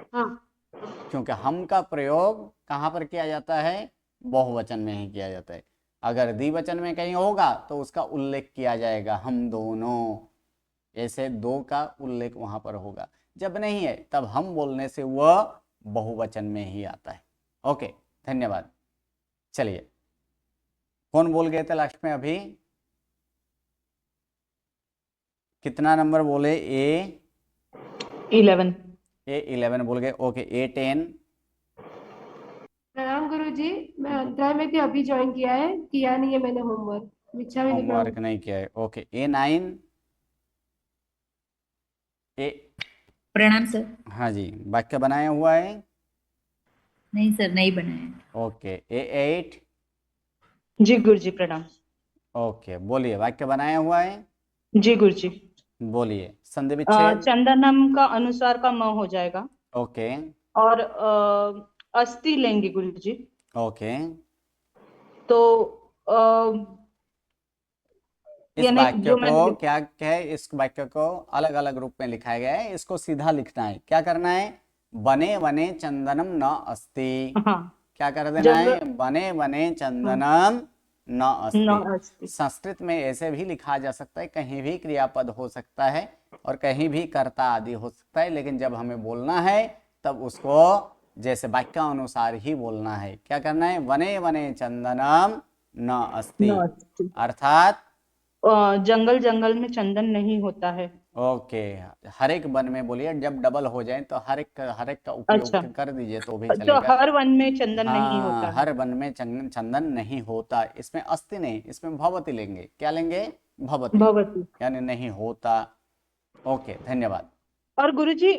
क्योंकि हम का प्रयोग कहाँ पर किया जाता है? बहुवचन में ही किया जाता है। अगर द्विवचन में कहीं होगा तो उसका उल्लेख किया जाएगा, हम दोनों, ऐसे दो का उल्लेख वहां पर होगा। जब नहीं है तब हम बोलने से वह बहुवचन में ही आता है। ओके, धन्यवाद। चलिए, कौन बोल गए थे लास्ट में? अभी कितना नंबर बोले? A11 A11 बोल गए। ओके, A10 प्रणाम गुरुजी, मैं अध्याय में अभी ज्वाइन किया नहीं है मैंने होमवर्क। होमवर्क नहीं किया है। ओके, A9 प्रणाम सर। हाँ जी, वाक्य बनाया हुआ है? नहीं सर, नहीं बनाया। ओके, A8 जी गुरुजी प्रणाम। ओके, बोलिए, वाक्य बनाया हुआ है? जी गुरुजी। बोलिए, संधि विच्छेद। चंदनम का अनुसार का म हो जाएगा। ओके, और अस्थि लेंगे गुरुजी। ओके, तो इस वाक्य को क्या है? इस वाक्य को अलग अलग रूप में लिखा गया है, इसको सीधा लिखना है। क्या करना है? बने बने चंदनम न अस्ति। क्या कर देना है? बने बने चंदनम न अस्ति। संस्कृत में ऐसे भी लिखा जा सकता है, कहीं भी क्रियापद हो सकता है और कहीं भी कर्ता आदि हो सकता है, लेकिन जब हमें बोलना है तब उसको जैसे वाक्य अनुसार ही बोलना है। क्या करना है? वने वने चंदनम न अस्ति, अर्थात जंगल जंगल में चंदन नहीं होता है। ओके, हर एक वन में बोलिए। जब डबल हो जाए तो हर एक का उपयोग अच्छा। कर दीजिए तो भी तो चलेगा। हर वन में चंदन नहीं होता है। हर वन में चंदन नहीं होता। इसमें अस्ति नहीं, इसमें भवति लेंगे। क्या लेंगे? भवति भवति। यानी नहीं होता। ओके, धन्यवाद। और गुरुजी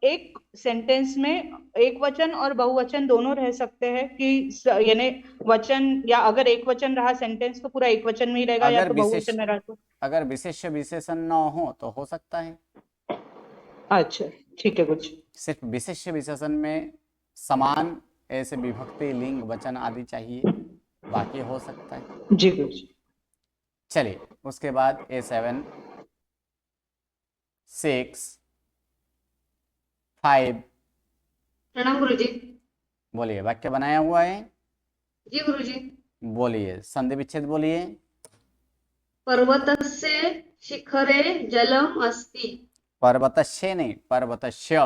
एक सेंटेंस में एक वचन और बहुवचन दोनों रह सकते हैं कि यानी वचन, या अगर एक वचन रहा सेंटेंस तो पूरा एक वचन में ही रहेगा, या तो बहुवचन में रहा तो? अगर विशेष्य विशेषण न हो तो हो सकता है। अच्छा, ठीक है गुरुजी। सिर्फ विशेष्य विशेषण में समान ऐसे विभक्ति, लिंग, वचन आदि चाहिए, बाकी हो सकता है। जी गुरुजी। चलिए, उसके बाद A7 6 5 प्रणाम गुरुजी। बोलिए, वाक्य बनाया हुआ है। जी गुरुजी। बोलिए, संधि विच्छेद बोलिए। पर्वतस्य शिखरे जलम अस्ति। पर्वतस्य नहीं, पर्वतस्य।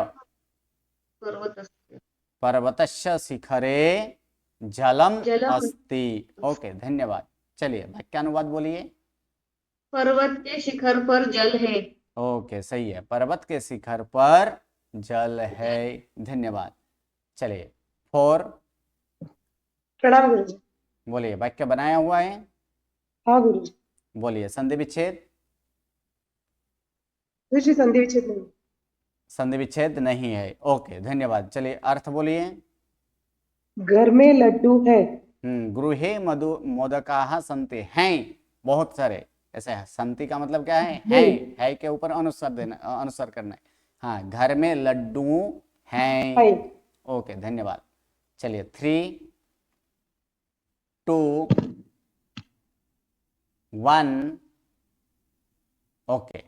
पर्वतस्य। पर्वतस्य शिखरे जलम जलम अस्ति। ओके, धन्यवाद। चलिए, वाक्यानुवाद बोलिए। पर्वत के शिखर पर जल है। ओके, सही है, पर्वत के शिखर पर जल है। धन्यवाद। चलिए, 4 प्रणाम गुरुजी। बोलिए, वाक्य बनाया हुआ है। हाँ गुरुजी। बोलिए, संधि विच्छेद। गुरुजी संधि विच्छेद नहीं। संधि विच्छेद नहीं है। ओके, धन्यवाद। चलिए, अर्थ बोलिए। घर में लड्डू है। गृहे मोदकाः सन्ति हैं, बहुत सारे। ऐसे संति का मतलब क्या है के ऊपर अनुस्वार करना है। हाँ, घर में लड्डू हैं। ओके, धन्यवाद। चलिए, 3 2 1। ओके,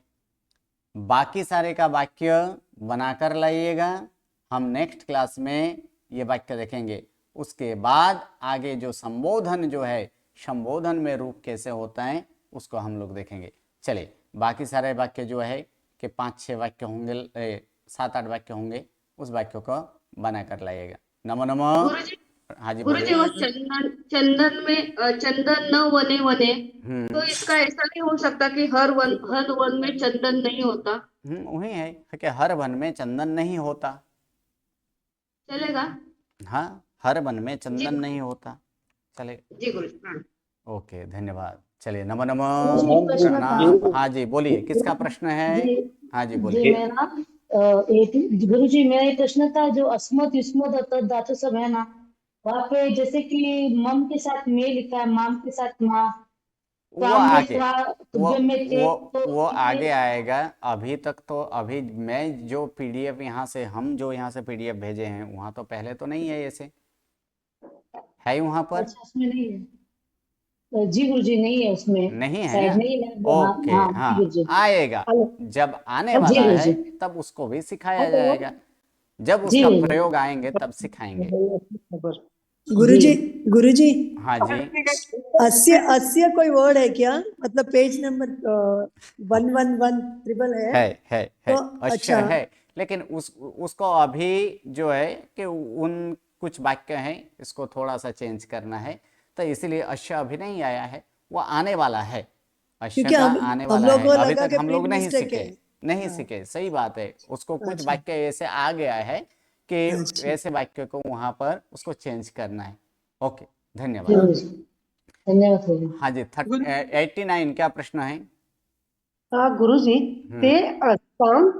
बाकी सारे का वाक्य बनाकर लाइएगा। हम नेक्स्ट क्लास में ये वाक्य देखेंगे। उसके बाद आगे जो संबोधन जो है, संबोधन में रूप कैसे होता है उसको हम लोग देखेंगे। चलिए, बाकी सारे वाक्य जो है कि 5-6 वाक्य होंगे, 7-8 वाक्य होंगे, उस वाक्यों को बना कर लाइएगा। नमो नमो। हाँ जी, गुरुजी, वो चंदन में चंदन न वने वने, तो इसका ऐसा नहीं हो सकता कि हर वन में चंदन नहीं होता? वही है कि हर वन में चंदन नहीं होता। चलेगा? हाँ, हर वन में चंदन नहीं होता, चलेगा। जी गुरुजी। ओके, धन्यवाद। चलिए, नमो नमो। हाँ जी, बोलिए, किसका प्रश्न है? हाँ जी, बोलिए। गुरुजी, मेरा ये प्रश्न था, जो अस्मत् युष्मत् धातु सब है ना, वहाँ पे जैसे कि मम के साथ में लिखा है, माम के साथ माँ, वो आगे आएगा। अभी तक तो, अभी मैं जो पीडीएफ यहाँ से, हम जो यहाँ से पीडीएफ भेजे हैं, वहाँ तो पहले तो नहीं है, ऐसे है वहाँ पर? अच्छा, उसमें नहीं है? जी गुरुजी, नहीं है उसमें। नहीं है ना? ओके, हाँ, आएगा। जब आने वाला है तब उसको भी सिखाया जाएगा। जब उसका प्रयोग आएंगे तब सिखाएंगे। गुरुजी। हाँ जी। अस्य कोई वर्ड है क्या? मतलब पेज नंबर 111 है। तो अच्छा है, लेकिन उसको अभी जो है कि उन कुछ वाक्य हैं, इसको थोड़ा सा चेंज करना है, तो इसीलिए अश्य अभी नहीं आया है, वो आने वाला है। अश्य का आने वाला है। अभी तक हम लोग नहीं सीखे। सही बात है। उसको कुछ वाक्य ऐसे आ गया है कि ऐसे वाक्य को वहां पर उसको चेंज करना है। ओके, धन्यवाद। हाँ जी, 89 क्या प्रश्न है? हाँ गुरुजी, ते अस्साम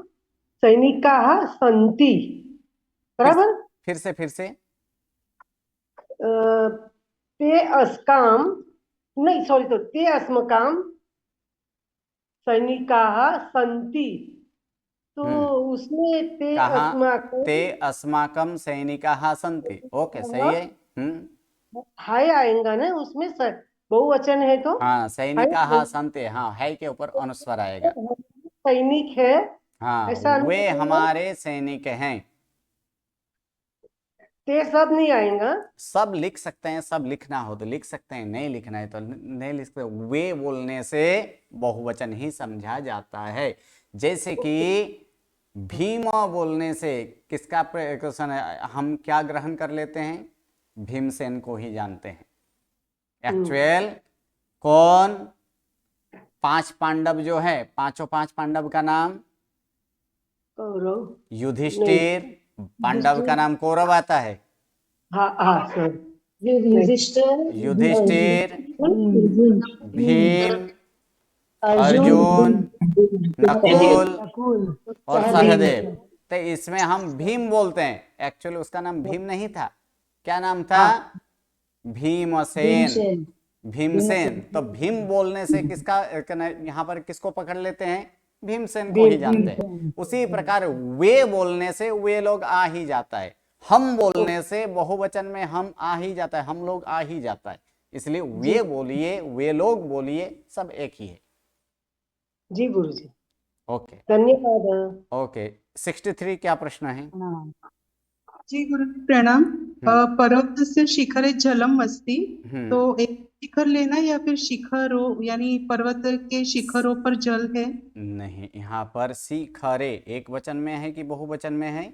सैनिकाः सन्ति, बराबर? फिर से ते अस्काम नहीं, सॉरी, तो ते अस्मकाम सैनिकाः सन्ति, तो उसमें ते अस्माकम सैनिकाः सन्ति। ओके, सही है। हाय आएगा ना उसमें, सर बहुवचन है तो? हाँ, सैनिकाः सन्ति, हाँ, है के ऊपर अनुस्वार आएगा। सैनिक है, हाँ, वे हमारे सैनिक हैं। ते सब नहीं आएगा? सब लिख सकते हैं, सब लिखना हो तो लिख सकते हैं, नहीं लिखना है तो नहीं लिख सकते। वे बोलने से बहुवचन ही समझा जाता है। जैसे कि भीम बोलने से किसका क्वेश्चन है, हम क्या ग्रहण कर लेते हैं? भीमसेन को ही जानते हैं। एक्चुअल कौन 5 पांडव जो है, 5 पांडव का नाम युधिष्ठिर, पांडव का नाम कौरव आता है। युधिष्ठिर, भीम, अर्जुन, नकुल नकुल, और सहदेव। तो इसमें हम भीम बोलते हैं, एक्चुअली उसका नाम भीम नहीं था, क्या नाम था? भीमसेन, भीमसेन। तो भीम बोलने से किसका यहाँ पर किसको पकड़ लेते हैं? भीमसेन को ही जानते हैं। उसी प्रकार वे बोलने से वे लोग आ ही जाता है, हम बोलने से बहुवचन में हम आ ही जाता है, हम लोग आ ही जाता है। इसलिए वे बोलिए, वे लोग बोलिए, सब एक ही है। जी गुरुजी। ओके, धन्यवाद। ओके। 63 क्या प्रश्न है? जी गुरु प्रणाम। पर्वतस्य शिखरे जलम अस्ति, तो एक शिखर लेना या फिर शिखरों, यानी पर्वत के शिखरों पर जल है? नहीं, यहाँ पर शिखरे एक वचन में है कि बहुवचन में है?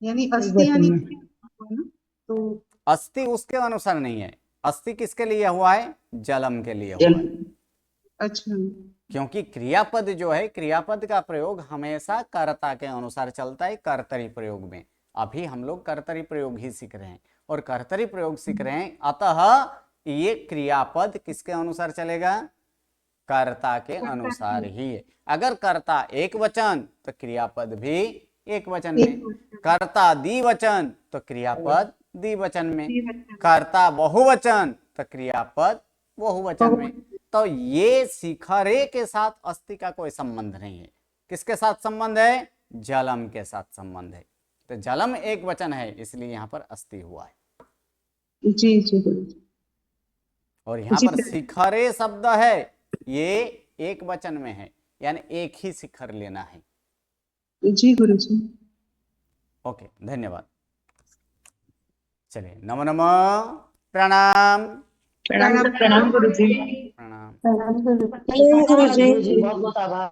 यानी अस्ति, यानी तो अस्ति उसके अनुसार नहीं है। अस्ति किसके लिए हुआ है? जलम के लिए हुआ है। अच्छा, क्योंकि क्रियापद जो है, क्रियापद का प्रयोग हमेशा कर्ता के अनुसार चलता है, कर्तरी प्रयोग में। अभी हम लोग कर्तरी प्रयोग ही सीख रहे हैं और कर्तरी प्रयोग सीख रहे हैं, अतः ये क्रियापद किसके अनुसार चलेगा? कर्ता के अनुसार ही है। अगर कर्ता एक वचन तो क्रियापद भी एक वचन में, कर्ता द्विवचन तो क्रियापद द्विवचन में, कर्ता बहुवचन तो क्रियापद बहुवचन में। तो ये शिखरे के साथ अस्ति का कोई संबंध नहीं है। किसके साथ संबंध है? जलम के साथ संबंध है। तो जलम एक वचन है, इसलिए यहाँ पर अस्ति हुआ है। जी जी गुरु। और यहाँ पर शिखरे शब्द है, ये एक वचन में है, यानी एक ही शिखर लेना है। जी गुरु जी। ओके, धन्यवाद। चलिए, नमो नमः, प्रणाम। प्रणाम गुरुजी। प्रणाम। प्रणाम गुरुजी। बहुत बहुत आभार।